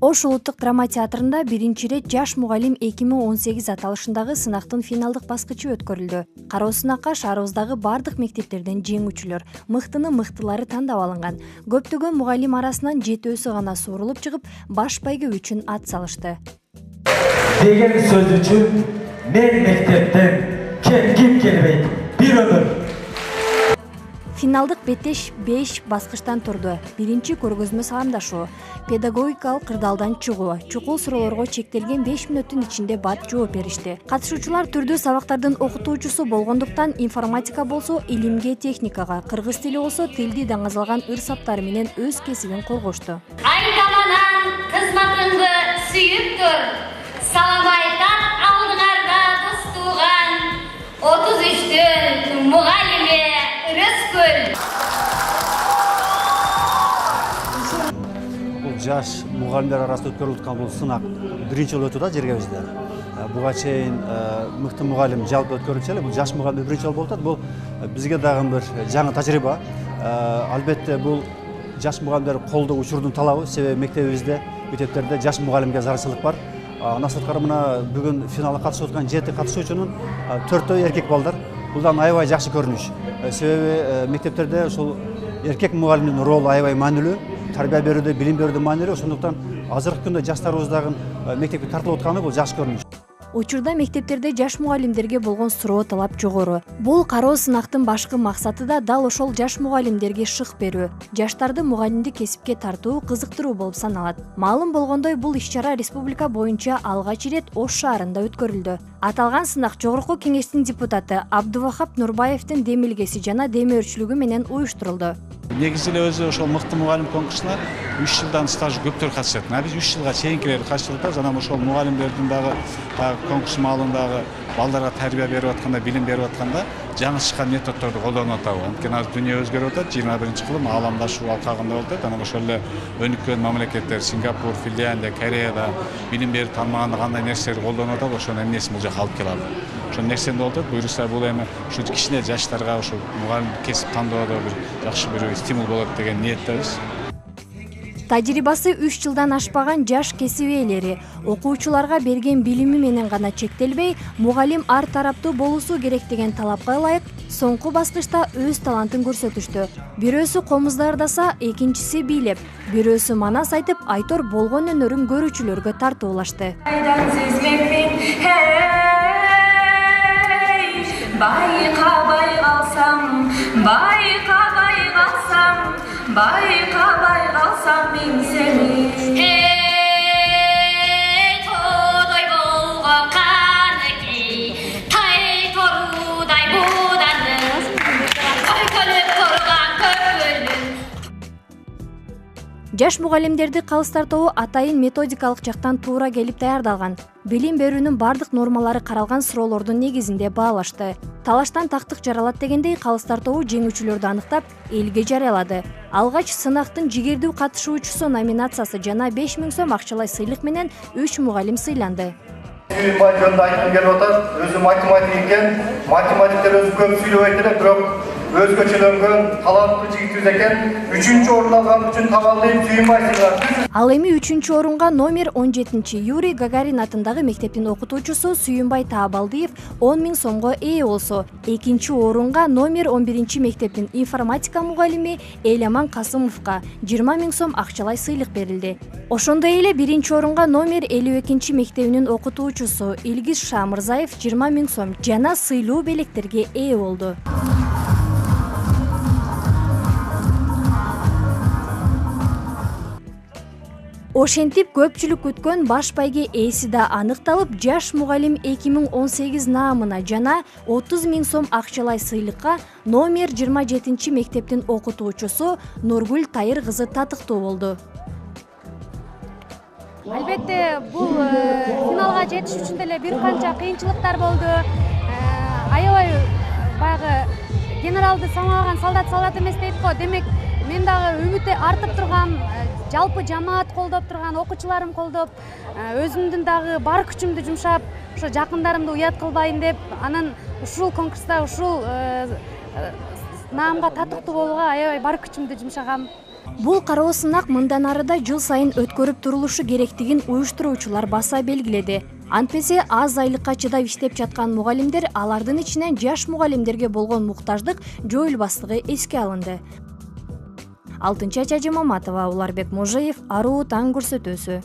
Ош улуттук драма театрында биринчи ирет жаш мугалим 2018 аталышындагы сынактын финалдык баскычы өткөрүлдү. Кароо сынакка шаарыбыздагы бардык мектептерден жеңүүчүлөр, мыктылары тандап алынган. Көптөгөн мугалим арасынан 7-өсү гана суурулуп чыгып, баш байге үчүн ат салышты. Деген сөз үчүн мен мектептен кетким келбейт. Бир өмүр. Финалдык беттеш 5 баскычтан турду. Биринчи көргөзмө саламдашуу, педагогикалык кырдаалдан чыгуу, чукул суроолорго чектелген 5 мүнөттүн ичинде бат жооп беришти. Катышуучулар түрдүү сабактардын окутуучусу болгондуктан информатика болсо илимге, техникага, кыргыз тили болсо тилди даңазалган ыр-саптары менен өз кесибин коргошту. Айтаманан кызматыңды сүйүптүр, саламайтан алдыңарда достуган 33-төн мугалиме Рыскүл. Бул жаш мугалимдер арасында өткөрүлүп аткан бул сынак биринчи жолу өтүүдө жергебизде. Буга чейин мыкты мугалим жалпы өткөрүлчү эле, бул жаш мугалим биринчи жолу болуп атат. Бул бизге дагы бир жаңы тажрыйба. Албетте бул жаш мугалимдер колдоо учурдун талабы, себеби мектебибизде, мектептерде жаш мугалимге зарылчылык бар. Андан сырткары мына бүгүн финалга катышып аткан 7 катышуучунун 4-өө эркек балдар. Булдан аябай жакшы көрүнүш. Себеби мектептерде ушул эркек мугалимдин ролу аябай маанилүү, тарбия берүүдө, билим берүүдө маанилүү. Ошондуктан азыркы күндө жаштарыбыздагы мектепке тартылып атканы бул жакшы көрүнүш. Учурда мектептерде жаш мугалимдерге болгон суроо талап жогору. Бул кароо сынактын башкы максаты да дал ошол жаш мугалимдерге шык берүү, жаштарды мугалимдик кесипке тартуу, кызыктыруу болуп саналат. Маалым болгондой, бул иш-чара республика боюнча алгач ирет Ош шаарында өткөрүлдү. Аталган сынак Жогорку кеңештин депутаты Абдувахап Нурбаевдин демилгеси жана демөөрчүлүгү менен уюштурулду. Негизи эле өзү ошол мыкты мугалим конкурсуна 3 жылдан стажы көптөр катышат. Биз 3 жылга чейинкилер катышып атабыз. Анан ошол мугалимдердин дагы конкурс маалындагы балдарга тарбия берип атканда, билим берип атканда жаңы чыккан методдорду колдонуп атабыз. Анткени азыр дүйнө өзгөрүп атат. 21-кылым ааламдашуу алкагында болуп атат. Анан ошол эле өнүккөн мамлекеттер Сингапур, Финляндия, Кореяда билим берип танымаганда кандай нерселерди колдонуп атат, ошонун эмнесин бул жака алып келалы. Ошол нерсени болуп атат. Буюрса бул эми ушу кичине жаштарга ошол мугалим кесип тандоодо бир жакшы бир стимул болот деген ниеттебиз. Тажрыйбасы 3 жылдан ашпаган жаш кесип ээлери окуучуларга берген билими менен гана чектелбей, мугалим ар тараптуу болуусу керек деген талапка ылайык соңку баскычта өз талантын көрсөтүштү. Бирөөсү комуз даярдаса, экинчиси бийлеп, бирөөсү манас айтып, айтор болгон өнөрүн көрүүчүлөргө тартуулашты. Байкабай калсам мен сени. Тодой болгон каныки, тай торудай буданы, көйкөлүп турган көпүлүн. Жаш мугалимдерди калыстар тобу атайын методикалык жактан туура келип даярдалган. Билим берүүнүн бардык нормалары каралган суроолордун негизинде баалашты. Талаштан тактык жаралат дегендей, калыстар тобу жеңүүчүлөрдү аныктап, элге жарыялады. Алгач сынактын жигердүү катышуучусу номинациясы жана 5000 сом акчалай сыйлык менен 3 мугалим сыйланды. Сүйүнбай жөнүндө айткым келип атат. Өзү математик экен. Математиктер өзү көп сүйлөбөйт эле, бирок өзгөчөлөнгөн, таланттуу жигитибиз экен. 3-чү орун алган үчүн табалдайм Сүйүнбай сыйлап. Ал эми 3-чү орунга номер 17 Юрий Гагарин атындагы мектептин окутуучусу Сүйүнбай Таабалдиев 10 000 сомго ээ болсо, 2-чи орунга номер 11 мектептин информатика мугалими Эламан Касымовго 20 000 сом акчалай сыйлык берилди. Ошондой эле 1-чи орунга номер 52 мектебинин окутуучусу Илгиз Шамырзаев 20 000 сом жана сыйлуу белектерге ээ болду. Ошентип көпчүлүк күткөн баш байге ээси да аныкталып, жаш мугалим 2018 наамына жана 30 000 сом акчалай сыйлыкка номер 27 мектептин окутуучусу Нургүл Тайыр кызы татыктуу болду. Албетте, бул финалга жетиш үчүн деле бир канча кыйынчылыктар болду. Аябай баягы генералды самалаган солдат эмес дейт го. Демек, мен дагы үмүт артып тургам, жалпы жамаат колдоп турган, окуучуларым колдоп, өзүмдүн дагы бар күчүмдү жумшап, ошо жакындарымды уят кылбайын деп, анан ушул конкурста ушул наамга татыктуу болууга аябай бар күчүмдү жумшагам. Бул кароо сынак мындан ары да жыл сайын өткөрүп турулушу керектигин уюштуруучулар баса белгиледи. Антпесе аз айлыкка чыдап иштеп жаткан мугалимдер, алардын ичинен жаш мугалимдерге болгон муктаждык жоюлбастыгы эске алынды. Алтынчы Чажы Маматова, Уларбек Можеев, Аруу таң көрсөтүүсү.